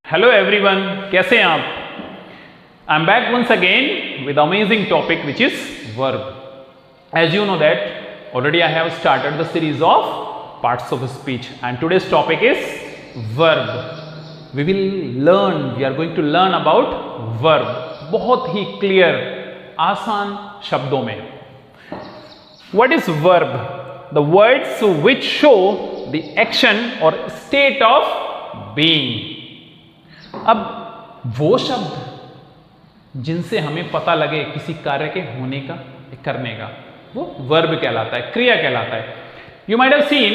Hello everyone, कैसे हैं आप? I am back once again with amazing topic which is verb. As you know that already I have started the series of parts of speech and today's topic is verb. We are going to learn about verb. बहुत ही clear, आसान शब्दों में. What is verb? The words which show the action or state of being. अब वो शब्द जिनसे हमें पता लगे किसी कार्य के होने का, करने का, वो वर्ब कहलाता है, क्रिया कहलाता है. You might have seen,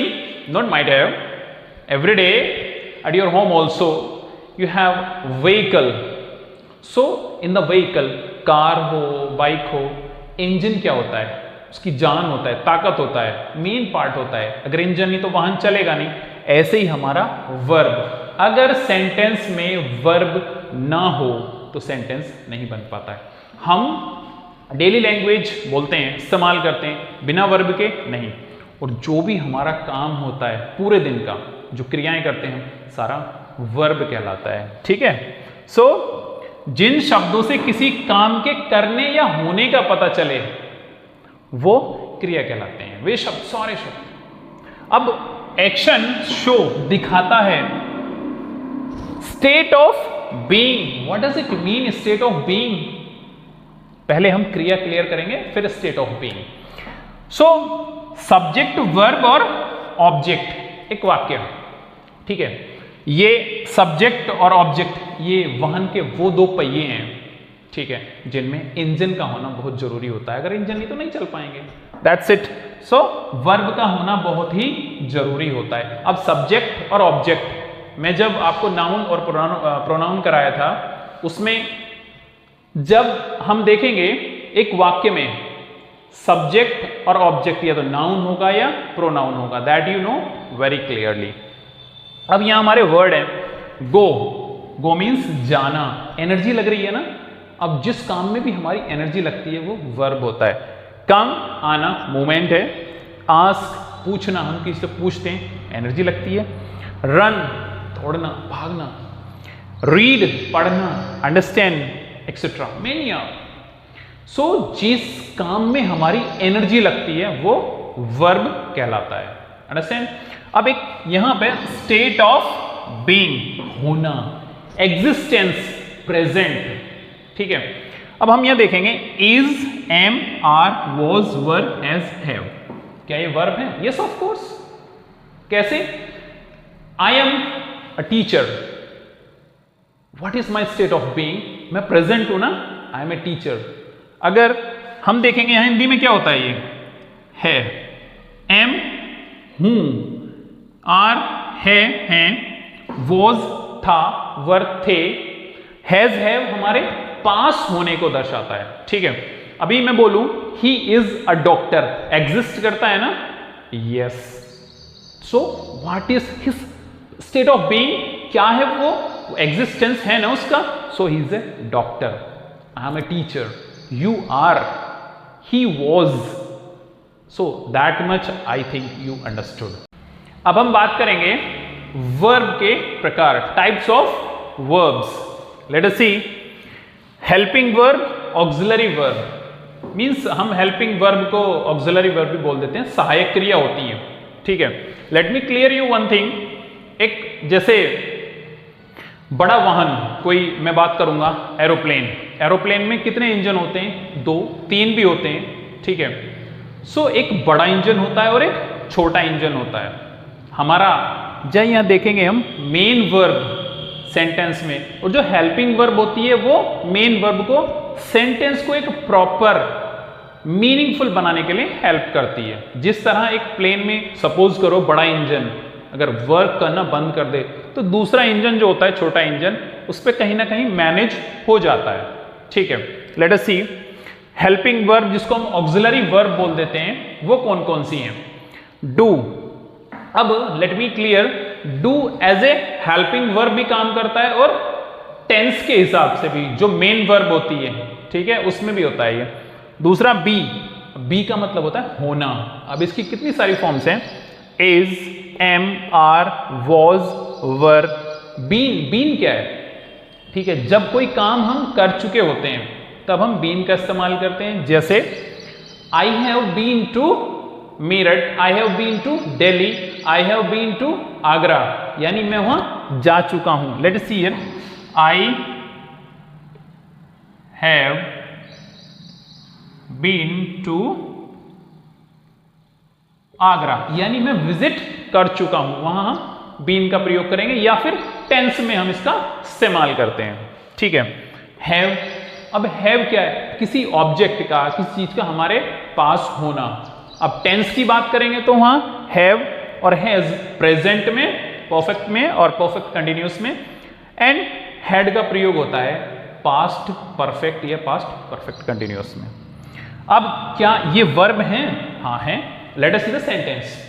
not might have, every day at your home also you have vehicle. So in the vehicle, car हो, बाइक हो, इंजन क्या होता है? उसकी जान होता है, ताकत होता है, मेन पार्ट होता है. अगर इंजन नहीं तो वाहन चलेगा नहीं. ऐसे ही हमारा वर्ब, अगर सेंटेंस में वर्ब ना हो तो सेंटेंस नहीं बन पाता है. हम डेली लैंग्वेज बोलते हैं, इस्तेमाल करते हैं, बिना वर्ब के नहीं. और जो भी हमारा काम होता है पूरे दिन का, जो क्रियाएं करते हैं, सारा वर्ब कहलाता है. ठीक है. सो जिन शब्दों से किसी काम के करने या होने का पता चले वो क्रिया कहलाते हैं. वे शब्द, सारे शब्द. अब एक्शन शो दिखाता है. State of being, what does it mean state of being? पहले हम क्रिया क्लियर करेंगे, फिर state of being. So subject, verb और ऑब्जेक्ट, एक वाक्य. ठीक है. ये सब्जेक्ट और ऑब्जेक्ट, ये वाहन के वो दो पहिए हैं, ठीक है, जिनमें इंजन का होना बहुत जरूरी होता है. अगर इंजन नहीं तो नहीं चल पाएंगे. That's it. सो वर्ब का होना बहुत ही जरूरी होता है. अब सब्जेक्ट और ऑब्जेक्ट, मैं जब आपको नाउन और प्रोनाउन कराया था, उसमें जब हम देखेंगे एक वाक्य में सब्जेक्ट और ऑब्जेक्ट या तो नाउन होगा या प्रोनाउन होगा. That you know very clearly. अब यहां हमारे वर्ड है गो. गो मीन्स जाना. एनर्जी लग रही है ना. अब जिस काम में भी हमारी एनर्जी लगती है वो वर्ब होता है. कम, आना, मूवमेंट है. आस्क, पूछना, हम किसी से पूछते हैं, एनर्जी लगती है. रन, दौड़ना, भागना. रीड, पढ़ना. Understand, etcetera, many are. So जिस काम में हमारी एनर्जी लगती है वो वर्ब कहलाता है. अंडरस्टैंड. अब एक यहां पे स्टेट ऑफ बीइंग, होना, एग्जिस्टेंस, प्रेजेंट. ठीक है. अब हम यहां देखेंगे is, am, are, was, were, has, have. क्या ये वर्ब है? Yes of course. कैसे? I am a teacher. What is my state of being? मैं प्रेजेंट हूं ना. I am a teacher. अगर हम देखेंगे यहां हिंदी में क्या होता है, ये है. एम, हूं. आर, है, हैं. वॉज, था. वर, थे. हैज, हैव हमारे पास होने को दर्शाता है. ठीक है. अभी मैं बोलूं he is a doctor, exist करता है ना. Yes. So what is his state of being? क्या है वो? एग्जिस्टेंस है ना उसका. So he is a doctor. I am a teacher. You are. He was. So that much I think you understood. अब हम बात करेंगे वर्ब के प्रकार, types of verbs. Let us see. Helping verb, auxiliary verb. Means हम helping verb को auxiliary verb भी बोल देते हैं, सहायक क्रिया होती है. ठीक है. Late me clear you one thing. एक जैसे बड़ा वाहन, कोई मैं बात करूंगा एरोप्लेन. एरोप्लेन में कितने इंजन होते हैं? 2, 3 भी होते हैं. ठीक है. सो एक बड़ा इंजन होता है और एक छोटा इंजन होता है. हमारा जब यहां देखेंगे हम मेन वर्ब सेंटेंस में, और जो हेल्पिंग वर्ब होती है वो मेन वर्ब को, सेंटेंस को एक प्रॉपर मीनिंगफुल बनाने के लिए हेल्प करती है. जिस तरह एक प्लेन में सपोज करो बड़ा इंजन अगर वर्क करना बंद कर दे तो दूसरा इंजन जो होता है, छोटा इंजन, उस पर कहीं ना कहीं मैनेज हो जाता है. ठीक है. Late us see. Helping verb जिसको हम ऑक्सिलरी वर्ब बोल देते हैं, वो कौन कौन सी हैं? डू. अब let me clear. Do as a helping verb भी काम करता है और टेंस के हिसाब से भी जो मेन वर्ब होती है, ठीक है, उसमें भी होता है ये. दूसरा बी. बी का मतलब होता है होना. अब इसकी कितनी सारी फॉर्म्स हैं? Is, am, are, was, were. Been. Been क्या है? ठीक है, जब कोई काम हम कर चुके होते हैं तब हम बीन का इस्तेमाल करते हैं। जैसे I have been to Meerut, I have been to Delhi, I have been to Agra, यानी मैं वहां जा चुका हूं। Let us see here, I have been to Agra, यानी मैं विजिट कर चुका हूं, वहां हम बीन का प्रयोग करेंगे या फिर टेंस में हम इसका इस्तेमाल करते हैं। ठीक है, हैव, अब हैव क्या है? किसी ऑब्जेक्ट का, किसी चीज का हमारे पास होना। अब टेंस की बात करेंगे तो वहां हैव और हैज प्रेजेंट में, परफेक्ट में और परफेक्ट कंटिन्यूअस में, एंड हैड का प्रयोग होता है पास्ट परफेक्ट या पास्ट परफेक्ट कंटिन्यूअस में। अब क्या ये वर्ब हैं? हाँ हैं। Late us see the sentence.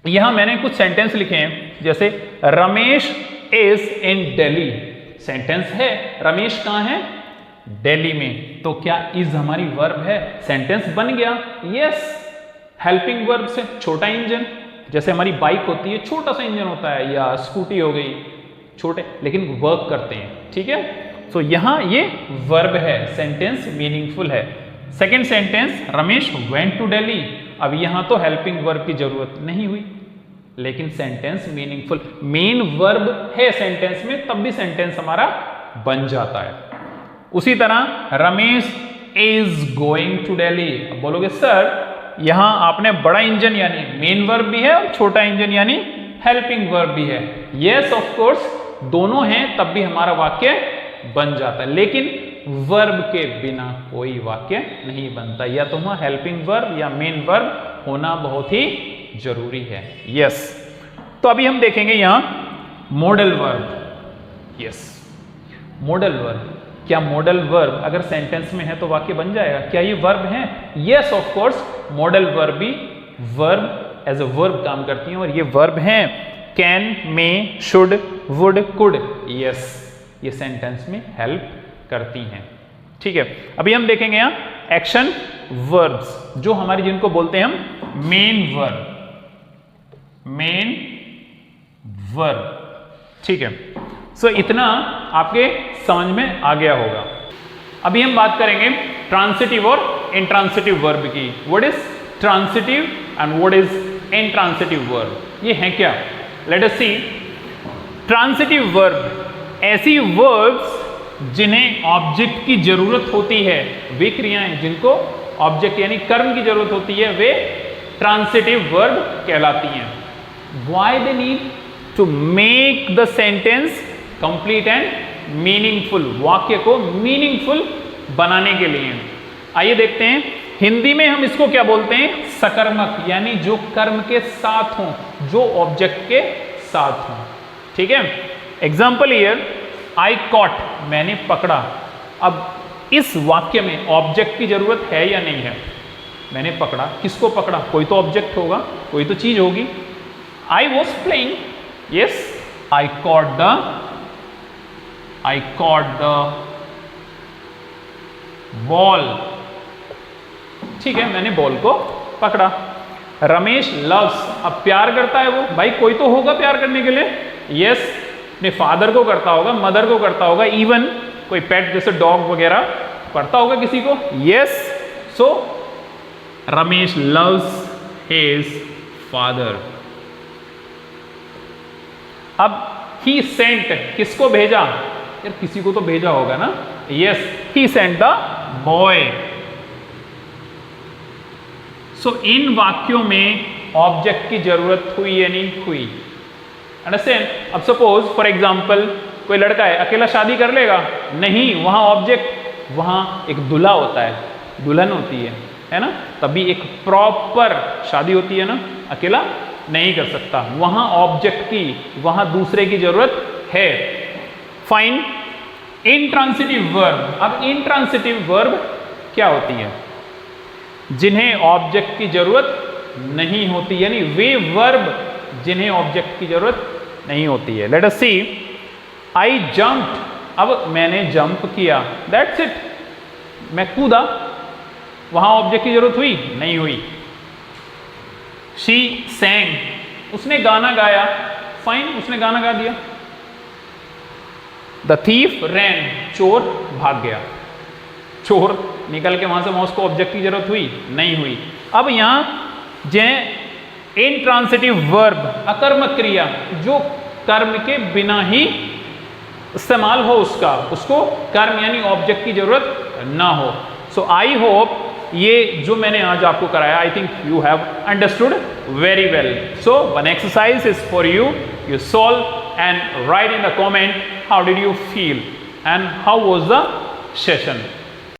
यहां मैंने कुछ सेंटेंस लिखे हैं, जैसे Ramesh is in Delhi. Sentence है, रमेश कहां है? दिल्ली में। तो क्या इज हमारी वर्ब है? सेंटेंस बन गया। यस, हेल्पिंग वर्ब से छोटा इंजन, जैसे हमारी बाइक होती है, छोटा सा इंजन होता है, या स्कूटी हो गई, छोटे लेकिन वर्क करते हैं। ठीक है, तो यहां ये वर्ब है, सेंटेंस मीनिंगफुल है। Second sentence, Ramesh went to Delhi. अब यहां तो हेल्पिंग वर्ब की जरूरत नहीं हुई, लेकिन सेंटेंस मीनिंगफुल, मेन वर्ब है सेंटेंस में, तब भी सेंटेंस हमारा बन जाता है। उसी तरह Ramesh is going to Delhi. अब बोलोगे सर यहां आपने बड़ा इंजन यानी मेन वर्ब भी है और छोटा इंजन यानी हेल्पिंग वर्ब भी है। यस ऑफ कोर्स, दोनों हैं, तब भी हमारा वाक्य बन जाता है, लेकिन वर्ब के बिना कोई वाक्य नहीं बनता, या तो वहां हेल्पिंग वर्ब या मेन वर्ब होना बहुत ही जरूरी है। यस, तो अभी हम देखेंगे यहां modal verb. Yes, modal verb, क्या मॉडल वर्ब अगर सेंटेंस में है तो वाक्य बन जाएगा? क्या ये वर्ब है? Yes of course, modal verb भी वर्ब एज अ वर्ब काम करती हैं, और ये वर्ब हैं can, may, should, would, could. Yes, ये सेंटेंस में हेल्प करती हैं। ठीक है, अभी हम देखेंगे यहां एक्शन वर्ब्स, जो हमारी जिनको बोलते हैं हम मेन वर्ब, मेन वर्ब। ठीक है, सो इतना आपके समझ में आ गया होगा। अभी हम बात करेंगे ट्रांसिटिव और इंट्रांसिटिव वर्ब की। What is transitive and what is intransitive verb? ये है क्या? लेट अस सी। ट्रांसिटिव वर्ब ऐसी वर्ब्स जिन्हें ऑब्जेक्ट की जरूरत होती है, वे क्रियाएं जिनको ऑब्जेक्ट यानी कर्म की जरूरत होती है, वे ट्रांसिटिव वर्ब कहलाती हैं। Why they need to make the sentence complete and meaningful, वाक्य को मीनिंगफुल बनाने के लिए। आइए देखते हैं, हिंदी में हम इसको क्या बोलते हैं? सकर्मक, यानी जो कर्म के साथ हो, जो ऑब्जेक्ट के साथ हो। ठीक है, एग्जाम्पल हियर, आई कॉट, मैंने पकड़ा। अब इस वाक्य में ऑब्जेक्ट की जरूरत है या नहीं है? मैंने पकड़ा, किसको पकड़ा? कोई तो ऑब्जेक्ट होगा, कोई तो चीज होगी। I was playing, yes, I caught the ball. ठीक है, मैंने बॉल को पकड़ा। रमेश लव्स, अब प्यार करता है वो, भाई कोई तो होगा प्यार करने के लिए। यस, अपने फादर को करता होगा, मदर को करता होगा, इवन कोई पेट जैसे डॉग वगैरह करता होगा किसी को। यस, सो रमेश लव्स हिज फादर। अब ही सेंट, किसको भेजा? यार किसी को तो भेजा होगा ना। Yes, he sent the boy. So इन वाक्यों में ऑब्जेक्ट की जरूरत हुई या नहीं हुई? अंडरस्टैंड? अब सपोज फॉर एग्जाम्पल कोई लड़का है, अकेला शादी कर लेगा? नहीं, वहां ऑब्जेक्ट, वहां एक दूल्हा होता है, दुल्हन होती है ना? तभी एक प्रॉपर शादी होती है ना, अकेला नहीं कर सकता। वहां ऑब्जेक्ट की, वहां दूसरे की जरूरत है। Fine, intransitive verb. अब इंट्रांसिटिव वर्ब क्या होती है? जिन्हें ऑब्जेक्ट की जरूरत नहीं होती, यानी वे वर्ब जिन्हें ऑब्जेक्ट की जरूरत नहीं होती है। लेट अस सी, आई जंप्ड, अब मैंने जंप किया, दैट्स इट, मैं कूदा, वहां ऑब्जेक्ट की जरूरत हुई? नहीं हुई। शी सैंग, उसने गाना गाया, फाइन, उसने गाना गा दिया। द थीफ रैन, चोर भाग गया। चोर निकल के वहां से, वहां उसको ऑब्जेक्ट की जरूरत हुई नहीं हुई। अब यहां जे इंट्रांसिटिव वर्ब, अकर्मक क्रिया, जो कर्म के बिना ही इस्तेमाल हो उसका, उसको कर्म यानी ऑब्जेक्ट की जरूरत ना हो। सो आई होप ये जो मैंने आज आपको कराया, आई think you have understood very well. So one exercise is for you, you solve and write in the comment how did you feel and how was the session.